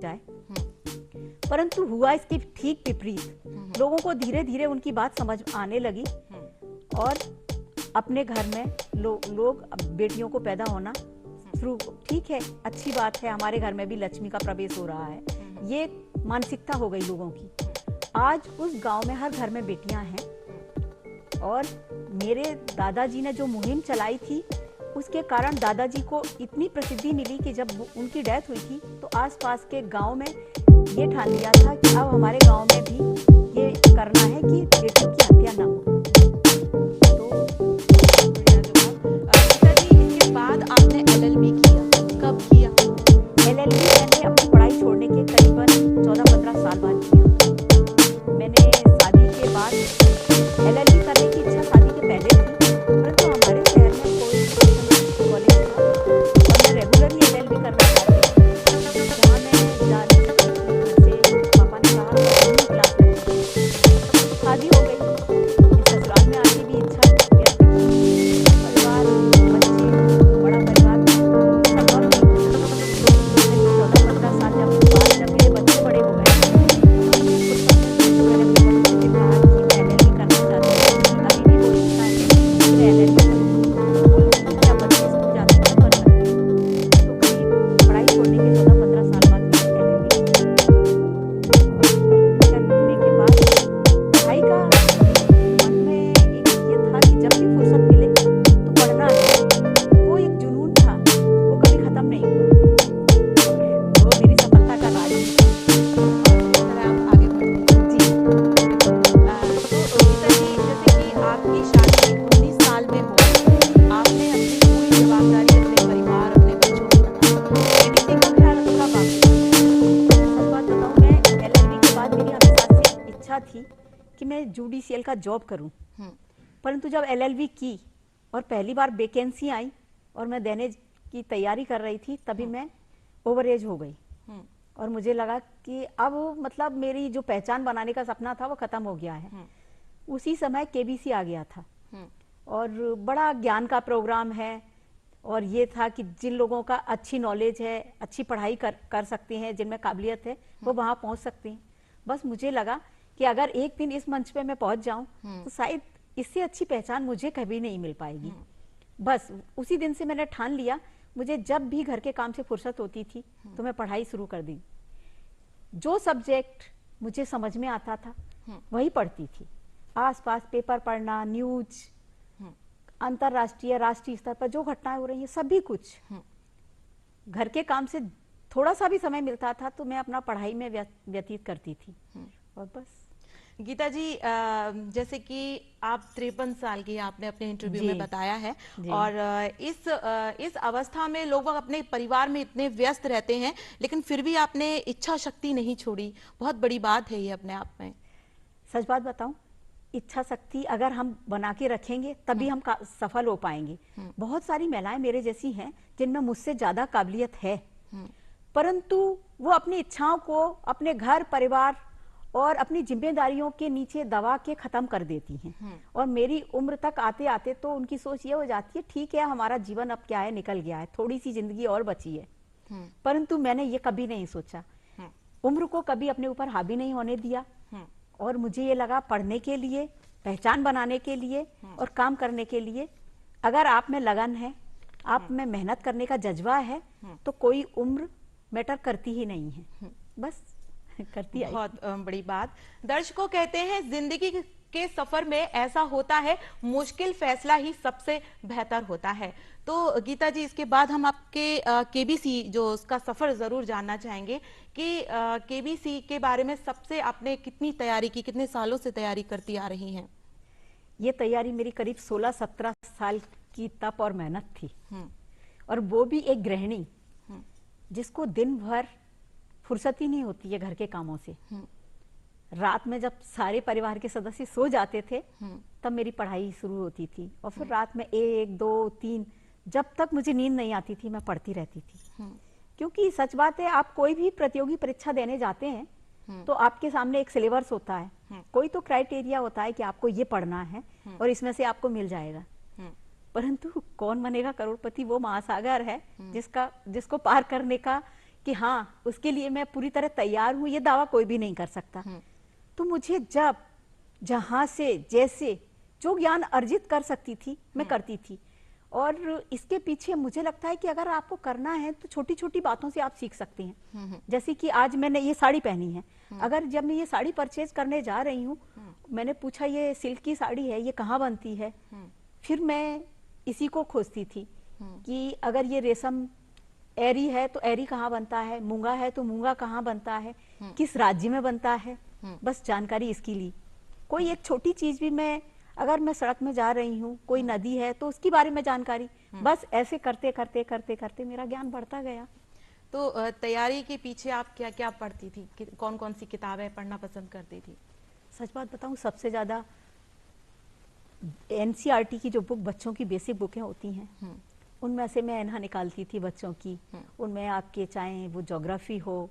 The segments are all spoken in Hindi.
जाए, परंतु हुआ इसके ठीक विपरीत। लोगों को धीरे धीरे उनकी बात समझ आने लगी और अपने घर में लोग बेटियों को पैदा होना शुरू। ठीक है, अच्छी बात है, हमारे घर में भी लक्ष्मी का प्रवेश हो रहा है, ये मानसिकता हो गई लोगों की। आज उस गांव में हर घर में बेटियां हैं और मेरे दादाजी ने जो मुहिम चलाई थी उसके कारण दादाजी को इतनी प्रसिद्धि मिली कि जब उनकी डेथ हुई थी तो आसपास के गांव में ये ठान लिया था कि अब हमारे गांव में भी ये करना है कि बेटियों की हत्या ना हो। पिताजी, इसके बाद आपने एलएलबी किया, कब किया? एलएलबी मैंने अपनी पढ़ाई छोड़ने के करीबन 14-15 साल बाद किया। मैंने शादी के बाद एलएलबी करने की इच्छा शादी के पहले थी, परंतु हमारे शहर में कोई कॉलेज था और मैं रेगुलरली एलएलबी करना चाहती थी। जहाँ मैं जा रही थी घर से, पापा ने कहा क्लास में शादी हो गई। ससुराल में आके भी इच्छा व्यक्त की, परिवार, बच्चे, बड़ा परिवार संभव नहीं। 14-15 साल जब मेरे बच्चे बड़े हो गए मैंने अपने बच्चों से कहा कि मैं एलएलबी करना चाहती हूँ। अभी भी वो इच्छा है कि मैं एलएलबी करूँ। बोली क्या बच्चे स्कूल जाते हैं कर सकते हैं। तो करीब पढ़ाई छोड़ने के 14-15 साल बाद मैंने एलएलबी करने के बाद पढ़ाई का मन में एक ये था कि जब भी फुर्सत मिले तो पढ़ना है। वो एक जुनून था, वो कभी खत्म नहीं हुआ। वो मेरी सफलता का राज है। आप आगे बढ़ते हैं। जी। तो पिताजी, जैसे कि आपकी शादी 19 साल में हो, आपने अपनी पूरी जवाबदारी अपने परिवार, अपने बच्चों को लगाई। केबीसी का ख्याल कब आपने किया? सच बात बताऊं, मैं एलएलबी के बाद मेरी हमेशा से इच्छा थी कि मैं जुडिशियल का जॉब करूं, परंतु जब एलएलबी की और पहली बार वैकेंसी आई और मैं देने की तैयारी कर रही थी, तभी मैं ओवर एज हो गई और मुझे लगा कि अब मतलब मेरी जो पहचान बनाने का सपना था वो खत्म हो गया है। उसी समय केबीसी आ गया था और बड़ा ज्ञान का प्रोग्राम है और ये था कि जिन लोगों का अच्छी नॉलेज है, अच्छी पढ़ाई कर सकते हैं, जिनमें काबिलियत है, वो वहाँ पहुँच सकते हैं। बस मुझे लगा कि अगर एक दिन इस मंच पे मैं पहुँच जाऊँ तो शायद इससे अच्छी पहचान मुझे कभी नहीं मिल पाएगी। बस उसी दिन से मैंने ठान लिया, मुझे जब भी घर के काम से फुर्सत होती थी तो मैं पढ़ाई शुरू कर दी। जो सब्जेक्ट मुझे समझ में आता था वही पढ़ती थी। आसपास पेपर पढ़ना, न्यूज, अंतरराष्ट्रीय राष्ट्रीय स्तर पर जो घटनाएं हो रही हैं, सभी कुछ। घर के काम से थोड़ा सा भी समय मिलता था तो मैं अपना पढ़ाई में व्यतीत करती थी और बस। गीता जी, जैसे कि आप 53 साल की, आपने अपने इंटरव्यू में बताया है, और इस अवस्था में लोग अपने परिवार में इतने व्यस्त रहते हैं, लेकिन फिर भी आपने इच्छा शक्ति नहीं छोड़ी। बहुत बड़ी बात है ये अपने आप में। सच बात बताऊं, इच्छा शक्ति अगर हम बना के रखेंगे तभी हम सफल हो पाएंगे। बहुत सारी महिलाएं मेरे जैसी हैं जिनमें मुझसे ज्यादा काबिलियत है, परंतु वो अपनी इच्छाओं को अपने घर परिवार और अपनी जिम्मेदारियों के नीचे दबा के खत्म कर देती हैं। और मेरी उम्र तक आते आते तो उनकी सोच ये हो जाती है, ठीक है हमारा जीवन अब क्या है, निकल गया है, थोड़ी सी जिंदगी और बची है। परंतु मैंने ये कभी नहीं सोचा, उम्र को कभी अपने ऊपर हावी नहीं होने दिया और मुझे ये लगा पढ़ने के लिए, पहचान बनाने के लिए और काम करने के लिए अगर आप में लगन है, आप में मेहनत करने का जज्बा है तो कोई उम्र मैटर करती ही नहीं है। बस करती है। बहुत बड़ी बात। दर्शकों कहते हैं जिंदगी के सफर में ऐसा होता है, मुश्किल फैसला ही सबसे बेहतर होता है। तो गीता जी, इसके बाद हम आपके केबीसी जो उसका सफर जरूर जानना चाहेंगे कि केबीसी के बारे में सबसे आपने कितनी तैयारी की, कितने सालों से तैयारी करती आ रही हैं? ये तैयारी मेरी करीब 16-17 साल की तप और मेहनत थी और वो भी एक गृहिणी जिसको दिन भर फुर्सत ही नहीं होती है घर के कामों से। रात में जब सारे परिवार के सदस्य सो जाते थे तब मेरी पढ़ाई शुरू होती थी और फिर रात में 1, 2, 3 जब तक मुझे नींद नहीं आती थी मैं पढ़ती रहती थी। क्योंकि सच बात है, आप कोई भी प्रतियोगी परीक्षा देने जाते हैं तो आपके सामने एक सिलेबस होता है, कोई तो क्राइटेरिया होता है कि आपको ये पढ़ना है और इसमें से आपको मिल जाएगा। परंतु कौन बनेगा करोड़पति वो महासागर है जिसको पार करने का कि हाँ उसके लिए मैं पूरी तरह तैयार हूँ, ये दावा कोई भी नहीं कर सकता। तो मुझे जब जहाँ से जैसे जो ज्ञान अर्जित कर सकती थी मैं करती थी। और इसके पीछे मुझे लगता है कि अगर आपको करना है तो छोटी छोटी बातों से आप सीख सकते हैं। जैसे कि आज मैंने ये साड़ी पहनी है, अगर जब मैं ये साड़ी परचेज करने जा रही हूँ, मैंने पूछा ये सिल्क की साड़ी है, ये कहाँ बनती है, फिर मैं इसी को खोजती थी कि अगर ये रेशम एरी है तो एरी कहाँ बनता है, मूंगा है तो मूंगा कहाँ बनता है, किस राज्य में बनता है, बस जानकारी इसकी ली। कोई एक छोटी चीज भी मैं, अगर मैं सड़क में जा रही हूँ, कोई नदी है तो उसके बारे में जानकारी, बस ऐसे करते करते करते करते मेरा ज्ञान बढ़ता गया। तो तैयारी के पीछे आप क्या क्या पढ़ती थी, कौन कौन सी किताबें पढ़ना पसंद करती थी? सच बात बताऊं, सबसे ज्यादा एनसीईआरटी की जो बुक बच्चों की बेसिक बुकें होती हैं उनमें से मैं एनहा निकालती थी बच्चों की। उनमें आपके चाहे वो ज्योग्राफी हो,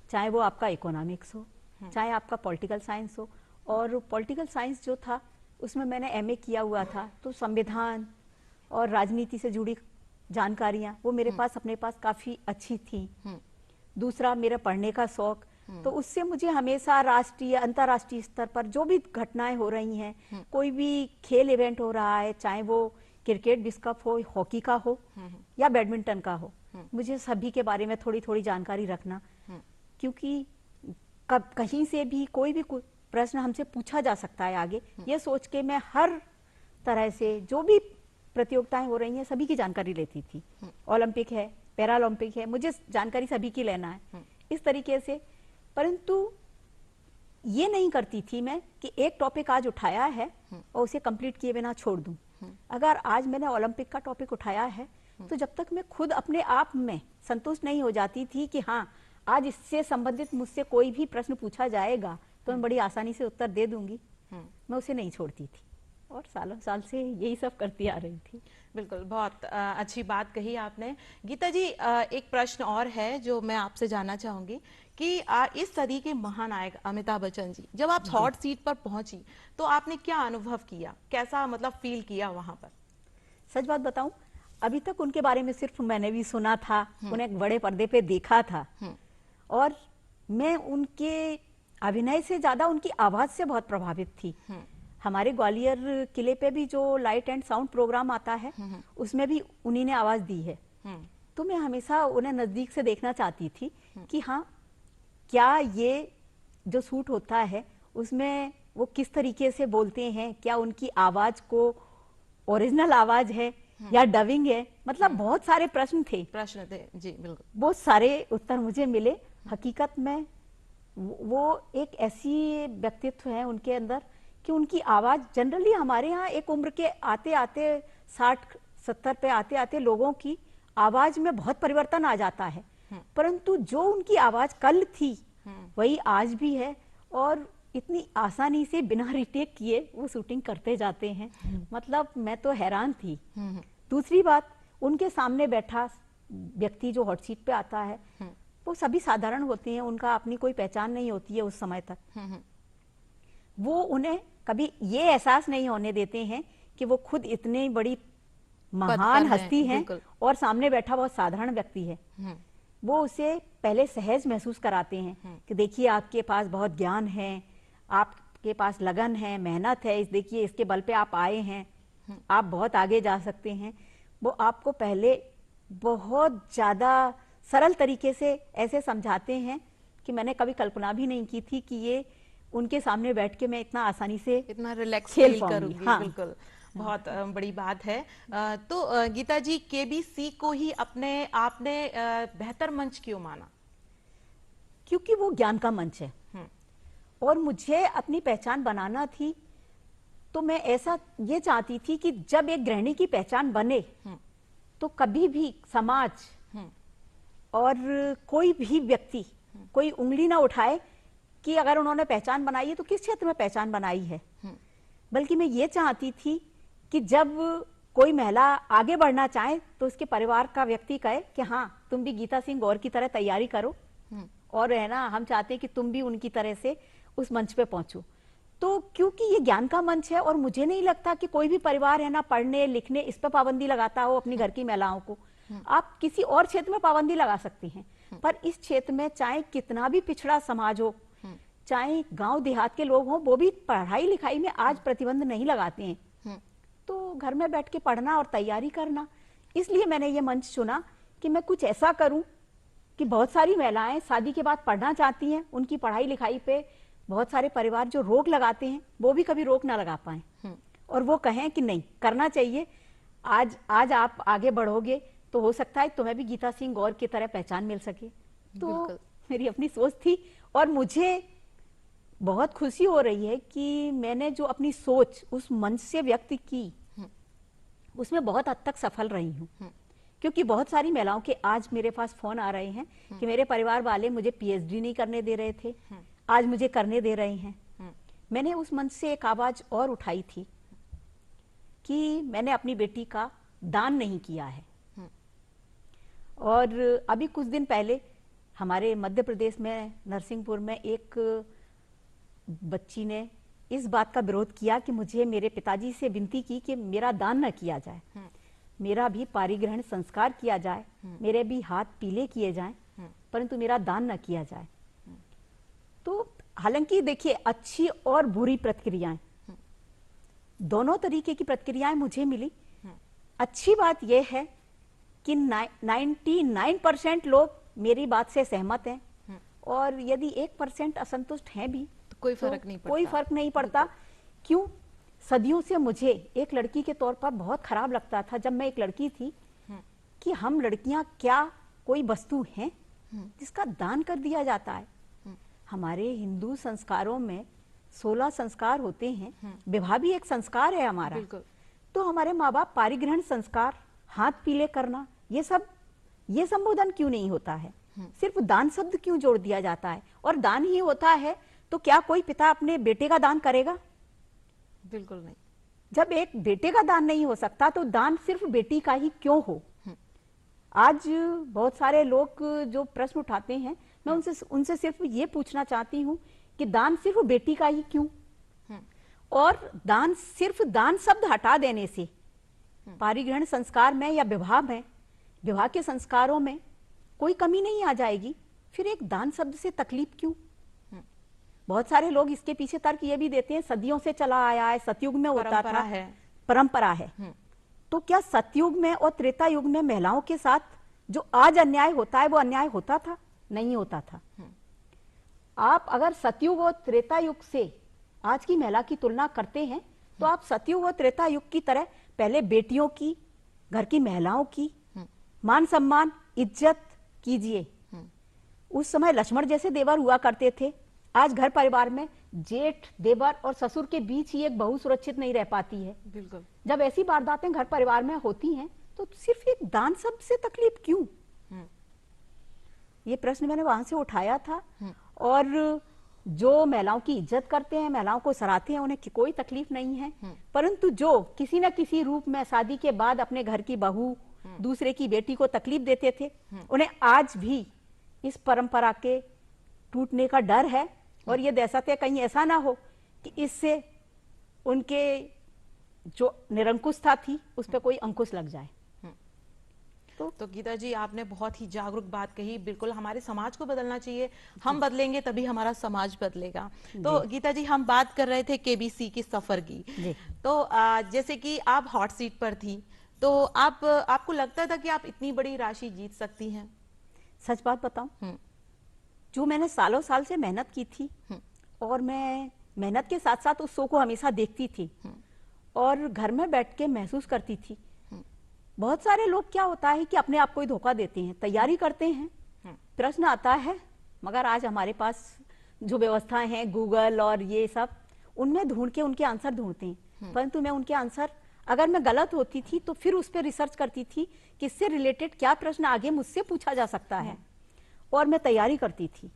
चाहे वो आपका इकोनॉमिक्स हो, चाहे आपका पॉलिटिकल साइंस हो। और पॉलिटिकल साइंस जो था उसमें मैंने एमए किया हुआ था, तो संविधान और राजनीति से जुड़ी जानकारियां वो मेरे पास अपने पास काफी अच्छी थी। दूसरा मेरा पढ़ने का शौक, तो उससे मुझे हमेशा राष्ट्रीय अंतर्राष्ट्रीय स्तर पर जो भी घटनाएं हो रही हैं, कोई भी खेल इवेंट हो रहा है, चाहे वो क्रिकेट विश्व कप हो, हॉकी का हो या बैडमिंटन का हो, मुझे सभी के बारे में थोड़ी थोड़ी जानकारी रखना, क्योंकि कब कहीं से भी कोई भी प्रश्न हमसे पूछा जा सकता है आगे, ये सोच के मैं हर तरह से जो भी प्रतियोगिताएं हो रही हैं सभी की जानकारी लेती थी। ओलंपिक है, पैरालंपिक है, मुझे जानकारी सभी की लेना है, इस तरीके से। परंतु ये नहीं करती थी मैं कि एक टॉपिक आज उठाया है और उसे कंप्लीट किए बिना छोड़ दूं। अगर आज मैंने ओलंपिक का टॉपिक उठाया है तो जब तक मैं खुद अपने आप में संतुष्ट नहीं हो जाती थी कि हाँ आज इससे संबंधित मुझसे कोई भी प्रश्न पूछा जाएगा तो मैं बड़ी आसानी से उत्तर दे दूंगी, मैं उसे नहीं छोड़ती थी और सालों साल से यही सब करती आ रही थी। बिल्कुल, बहुत अच्छी बात कही आपने। गीता जी, एक प्रश्न और है जो मैं आपसे जानना चाहूंगी कि इस सदी के महानायक अमिताभ बच्चन जी, जब आप हॉट सीट पर पहुंची तो आपने क्या अनुभव किया, कैसा मतलब फील किया वहां पर? सच बात बताऊं, अभी तक उनके बारे में सिर्फ मैंने भी सुना था, उन्हें बड़े पर्दे पे देखा था, और मैं उनके अभिनय से ज्यादा उनकी आवाज से बहुत प्रभावित थी। हमारे ग्वालियर किले पे भी जो लाइट एंड साउंड प्रोग्राम आता है उसमें भी उन्हीं ने आवाज दी है। तो मैं हमेशा उन्हें नजदीक से देखना चाहती थी कि हाँ क्या ये जो शूट होता है उसमें वो किस तरीके से बोलते हैं, क्या उनकी आवाज को ओरिजिनल आवाज है या डबिंग है, मतलब बहुत सारे प्रश्न थे जी बिल्कुल, बहुत सारे उत्तर मुझे मिले। हकीकत में वो एक ऐसी व्यक्तित्व है उनके अंदर कि उनकी आवाज जनरली हमारे यहाँ एक उम्र के आते आते 60-70 पे आते आते लोगों की आवाज में बहुत परिवर्तन आ जाता है, परंतु जो उनकी आवाज कल थी वही आज भी है और इतनी आसानी से बिना रिटेक किए वो शूटिंग करते जाते हैं। मतलब मैं तो हैरान थी। दूसरी बात, उनके सामने बैठा व्यक्ति जो हॉट सीट पे आता है वो सभी साधारण होते हैं, उनका अपनी कोई पहचान नहीं होती है उस समय तक। वो उन्हें कभी ये एहसास नहीं होने देते हैं कि वो खुद इतनी बड़ी महान हस्ती हैं और सामने बैठा बहुत साधारण व्यक्ति है। वो उसे पहले सहज महसूस कराते हैं कि देखिए आपके पास बहुत ज्ञान है, आपके पास लगन है, मेहनत है, इस देखिए इसके बल पे आप आए हैं, आप बहुत आगे जा सकते हैं। वो आपको पहले बहुत ज्यादा सरल तरीके से ऐसे समझाते हैं कि मैंने कभी कल्पना भी नहीं की थी कि ये उनके सामने बैठ के मैं इतना आसानी से इतना रिलैक्स खेल फील करूंगी। हाँ। बिल्कुल, बहुत बड़ी बात है। तो गीता जी, केबीसी को ही अपने आपने बेहतर मंच क्यों माना? क्योंकि वो ज्ञान का मंच है और मुझे अपनी पहचान बनाना थी, तो मैं ऐसा ये चाहती थी कि जब एक गृहिणी की पहचान बने तो कभी भी समाज और कोई भी व्यक्ति कोई उंगली ना उठाए कि अगर उन्होंने पहचान बनाई है तो किस क्षेत्र में पहचान बनाई है, बल्कि मैं ये चाहती थी कि जब कोई महिला आगे बढ़ना चाहे तो उसके परिवार का व्यक्ति कहे कि हाँ तुम भी गीता सिंह गौर की तरह तैयारी करो और है ना, हम चाहते हैं कि तुम भी उनकी तरह से उस मंच पे पहुंचो। तो क्योंकि ये ज्ञान का मंच है और मुझे नहीं लगता कि कोई भी परिवार है ना पढ़ने लिखने इस पर पाबंदी लगाता हो अपनी घर की महिलाओं को। आप किसी और क्षेत्र में पाबंदी लगा सकती हैं, पर इस क्षेत्र में चाहे कितना भी पिछड़ा समाज हो, चाहे गांव देहात के लोग हों, वो भी पढ़ाई लिखाई में आज प्रतिबंध नहीं लगाते हैं। तो घर में बैठ के पढ़ना और तैयारी करना, इसलिए मैंने ये मंच चुना कि मैं कुछ ऐसा करूं कि बहुत सारी महिलाएं शादी के बाद पढ़ना चाहती हैं, उनकी पढ़ाई लिखाई पे बहुत सारे परिवार जो रोक लगाते हैं वो भी कभी रोक ना लगा पाए, और वो कहें कि नहीं करना चाहिए। आज आप आगे बढ़ोगे तो हो सकता है तुम्हें भी गीता सिंह गौर की तरह पहचान मिल सके। तो मेरी अपनी सोच थी, और मुझे बहुत खुशी हो रही है कि मैंने जो अपनी सोच उस मंच से व्यक्त की उसमें बहुत हद तक सफल रही हूँ। क्योंकि बहुत सारी महिलाओं के आज मेरे पास फोन आ रहे हैं कि मेरे परिवार वाले मुझे पीएचडी नहीं करने दे रहे थे, आज मुझे करने दे रहे हैं। मैंने उस मंच से एक आवाज और उठाई थी कि मैंने अपनी बेटी का दान नहीं किया है। और अभी कुछ दिन पहले हमारे मध्य प्रदेश में नरसिंहपुर में एक बच्ची ने इस बात का विरोध किया कि मुझे मेरे पिताजी से विनती की कि मेरा दान न किया जाए, मेरा भी पारिग्रहण संस्कार किया जाए, मेरे भी हाथ पीले किए जाएं, परंतु मेरा दान न किया जाए। तो हालांकि देखिए, अच्छी और बुरी प्रतिक्रियाएं, दोनों तरीके की प्रतिक्रियाएं मुझे मिली। अच्छी बात यह है कि 99% लोग मेरी बात से सहमत हैं, और यदि 1% असंतुष्ट हैं भी तो कोई फर्क नहीं पड़ता। कोई फर्क नहीं पड़ता। क्यों? सदियों से मुझे एक लड़की के तौर पर बहुत खराब लगता था जब मैं एक लड़की थी कि हम लड़कियां क्या कोई वस्तु हैं जिसका दान कर दिया जाता है। हमारे हिंदू संस्कारों में 16 संस्कार होते हैं, विवाह भी एक संस्कार है हमारा। तो हमारे माँ बाप पारिग्रहण संस्कार, हाथ पीले करना, ये संबोधन क्यों नहीं होता है? सिर्फ दान शब्द क्यों जोड़ दिया जाता है? और दान ही होता है तो क्या कोई पिता अपने बेटे का दान करेगा? बिल्कुल नहीं। जब एक बेटे का दान नहीं हो सकता तो दान सिर्फ बेटी का ही क्यों हो? आज बहुत सारे लोग जो प्रश्न उठाते हैं, मैं उनसे सिर्फ ये पूछना चाहती हूँ कि दान सिर्फ बेटी का ही क्यों? और सिर्फ दान शब्द हटा देने से पारिग्रहण संस्कार में या विवाह के संस्कारों में कोई कमी नहीं आ जाएगी, फिर एक दान शब्द से तकलीफ क्यों? बहुत सारे लोग इसके पीछे तर्क ये भी देते हैं सदियों से चला आया है, सतयुग में होता था, परंपरा है। तो क्या सतयुग में और त्रेता युग में महिलाओं के साथ जो आज अन्याय होता है वो अन्याय होता था? नहीं होता था। आप अगर सतयुग और त्रेता युग से आज की महिला की तुलना करते हैं तो आप सतयुग और त्रेता युग की तरह पहले बेटियों की, घर की महिलाओं की मान सम्मान, इज्जत कीजिए। उस समय लक्ष्मण जैसे देवर हुआ करते थे। आज घर परिवार में जेठ, देवर और ससुर के बीच ही एक बहू सुरक्षित नहीं रह पाती है। बिल्कुल। जब ऐसी वारदातें घर परिवार में होती हैं तो सिर्फ एक दान शब्द से तकलीफ क्यों? ये प्रश्न मैंने वहां से उठाया था। और जो महिलाओं की इज्जत करते हैं, महिलाओं को सराहते हैं, उन्हें कोई तकलीफ नहीं है। परंतु जो किसी न किसी रूप में शादी के बाद अपने घर की बहू, दूसरे की बेटी को तकलीफ देते थे, उन्हें आज भी इस परंपरा के टूटने का डर है। और ये दहशत है कहीं ऐसा ना हो कि इससे उनके जो निरंकुशता थी उस पर कोई अंकुश लग जाए। तो गीता जी, आपने बहुत ही जागरूक बात कही। बिल्कुल हमारे समाज को बदलना चाहिए, हम बदलेंगे तभी हमारा समाज बदलेगा। तो गीता जी, हम बात कर रहे थे केबीसी के सफर की। तो जैसे कि आप हॉट सीट पर थी, तो आपको लगता था कि आप इतनी बड़ी राशि जीत सकती हैं? सच बात बताऊं, जो मैंने सालों साल से मेहनत की थी, और मैं मेहनत के साथ साथ उस शो को हमेशा देखती थी और घर में बैठ के महसूस करती थी। बहुत सारे लोग क्या होता है कि अपने आप को ही धोखा देते हैं, तैयारी करते हैं, प्रश्न आता है, मगर आज हमारे पास जो व्यवस्थाएं हैं, गूगल और ये सब, उनमें ढूंढ के उनके आंसर ढूंढते हैं। परंतु मैं उनके आंसर, अगर मैं गलत होती थी तो फिर उस पर रिसर्च करती थी कि इससे रिलेटेड क्या प्रश्न आगे मुझसे पूछा जा सकता है, और मैं तैयारी करती थी,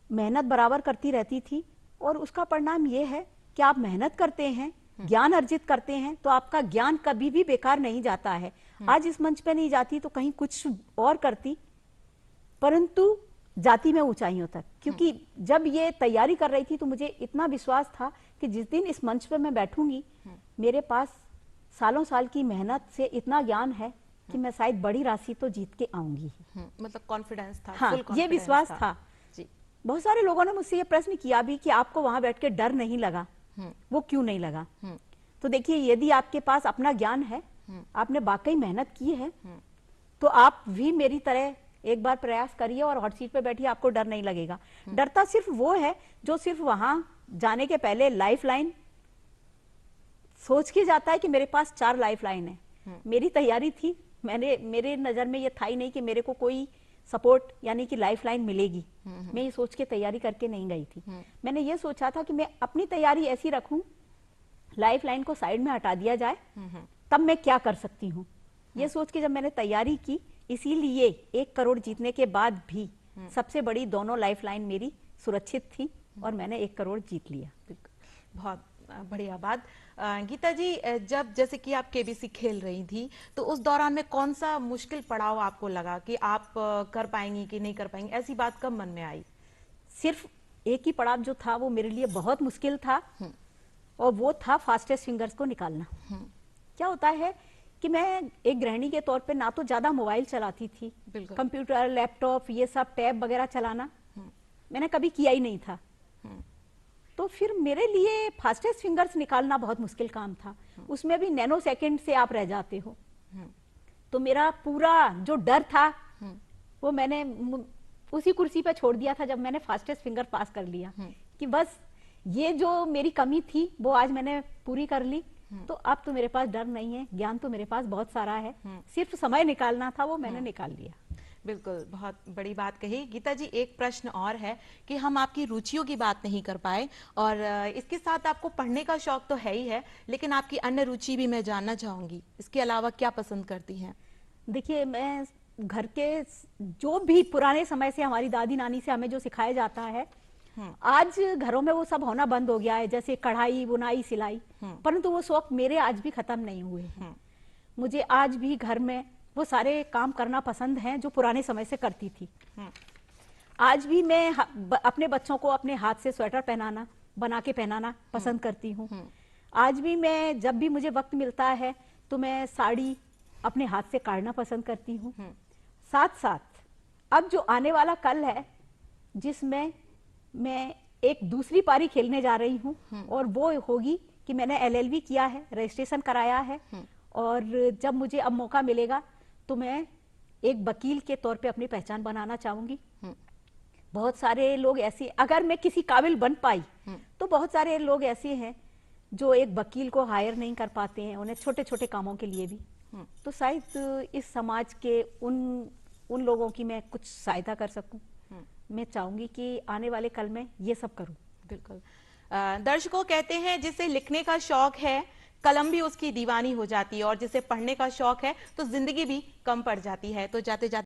मेहनत बराबर करती रहती थी। और उसका परिणाम ये है कि आप मेहनत करते हैं, ज्ञान अर्जित करते हैं, तो आपका ज्ञान कभी भी बेकार नहीं जाता है। आज इस मंच पे नहीं जाती तो कहीं कुछ और करती, परंतु जाती मैं ऊंचाइयों तक। क्योंकि जब ये तैयारी कर रही थी तो मुझे इतना विश्वास था कि जिस दिन इस मंच पे मैं बैठूंगी, मेरे पास सालों साल की मेहनत से इतना ज्ञान है कि मैं शायद बड़ी राशि तो जीत के आऊंगी। मतलब कॉन्फिडेंस था, हाँ, full ये confidence विश्वास था। जी। बहुत सारे लोगों ने मुझसे ये प्रश्न किया भी कि आपको वहां बैठ के डर नहीं लगा, वो क्यों नहीं लगा? तो देखिए, यदि आपके पास अपना ज्ञान है, आपने वाकई मेहनत की है, तो आप भी मेरी तरह एक बार प्रयास करिए और हॉट सीट पे बैठिए, आपको डर नहीं लगेगा। डरता सिर्फ वो है जो सिर्फ वहां जाने के पहले लाइफ लाइन सोच के जाता है कि मेरे पास 4 लाइफ लाइन है। मेरी तैयारी थी, मेरे नजर में ये था ही नहीं कि मेरे को कोई सपोर्ट यानी कि लाइफ लाइन मिलेगी। मैं ये सोच के तैयारी करके नहीं गई थी। मैंने ये सोचा था कि मैं अपनी तैयारी ऐसी रखूं, लाइफ लाइन को साइड में हटा दिया जाए, तब मैं क्या कर सकती हूँ। ये सोच के जब मैंने तैयारी की, इसीलिए 1 करोड़ जीतने के बाद भी सबसे बड़ी दोनों लाइफ लाइन मेरी सुरक्षित थी और मैंने 1 करोड़ जीत लिया। बहुत बढ़िया बात। गीता जी, जब जैसे कि आप केबीसी खेल रही थी, तो उस दौरान में कौन सा मुश्किल पड़ाव आपको लगा कि आप कर पाएंगी कि नहीं कर पाएंगी? ऐसी बात कब मन में आई? सिर्फ एक ही पड़ाव जो था वो मेरे लिए बहुत मुश्किल था, और वो था फास्टेस्ट फिंगर्स को निकालना। क्या होता है कि मैं एक गृहिणी के तौर पे ना तो ज्यादा मोबाइल चलाती थी, कंप्यूटर, लैपटॉप, ये सब टैब वगैरह चलाना मैंने कभी किया ही नहीं था। तो फिर मेरे लिए फास्टेस्ट फिंगर्स निकालना बहुत मुश्किल काम था। उसमें भी नैनो सेकंड से आप रह जाते हो। तो मेरा पूरा जो डर था वो मैंने उसी कुर्सी पे छोड़ दिया था जब मैंने फास्टेस्ट फिंगर पास कर लिया, कि बस ये जो मेरी कमी थी वो आज मैंने पूरी कर ली। तो अब तो मेरे पास डर नहीं है, ज्ञान तो मेरे पास बहुत सारा है, सिर्फ समय निकालना था, वो मैंने निकाल लिया। बिल्कुल, बहुत बड़ी बात कही। गीता जी, एक प्रश्न और है कि हम आपकी रुचियों की बात नहीं कर पाए, और इसके साथ आपको पढ़ने का शौक तो है ही है, लेकिन आपकी अन्य रुचि भी मैं जानना चाहूंगी। इसके अलावा क्या पसंद करती हैं? देखिए, मैं घर के जो भी पुराने समय से हमारी दादी नानी से हमें जो सिखाया जाता है, आज घरों में वो सब होना बंद हो गया है, जैसे कढ़ाई, बुनाई, सिलाई, परंतु वो शौक मेरे आज भी खत्म नहीं हुए हैं। मुझे आज भी घर में वो सारे काम करना पसंद हैं जो पुराने समय से करती थी। आज भी मैं अपने बच्चों को अपने हाथ से स्वेटर पहनाना, बना के पहनाना पसंद करती हूँ। आज भी मैं जब भी मुझे वक्त मिलता है तो मैं साड़ी अपने हाथ से काटना पसंद करती हूँ। साथ साथ अब जो आने वाला कल है, जिसमें मैं एक दूसरी पारी खेलने जा रही हूँ, और वो होगी कि मैंने LLB किया है, रजिस्ट्रेशन कराया है, और जब मुझे अब मौका मिलेगा तो मैं एक वकील के तौर पे अपनी पहचान बनाना चाहूंगी। बहुत सारे लोग ऐसे, अगर मैं किसी काबिल बन पाई तो बहुत सारे लोग ऐसे हैं जो एक वकील को हायर नहीं कर पाते हैं, उन्हें छोटे छोटे कामों के लिए भी। तो शायद इस समाज के उन लोगों की मैं कुछ सहायता कर सकूं। मैं चाहूंगी कि आने वाले कल में ये सब करूं। बिल्कुल। दर्शकों, कहते हैं जिसे लिखने का शौक है, कलम भी उसकी दीवानी हो जाती है, और जिसे पढ़ने का शौक है तो जिंदगी भी कम पड़ जाती है। तो जाते जाते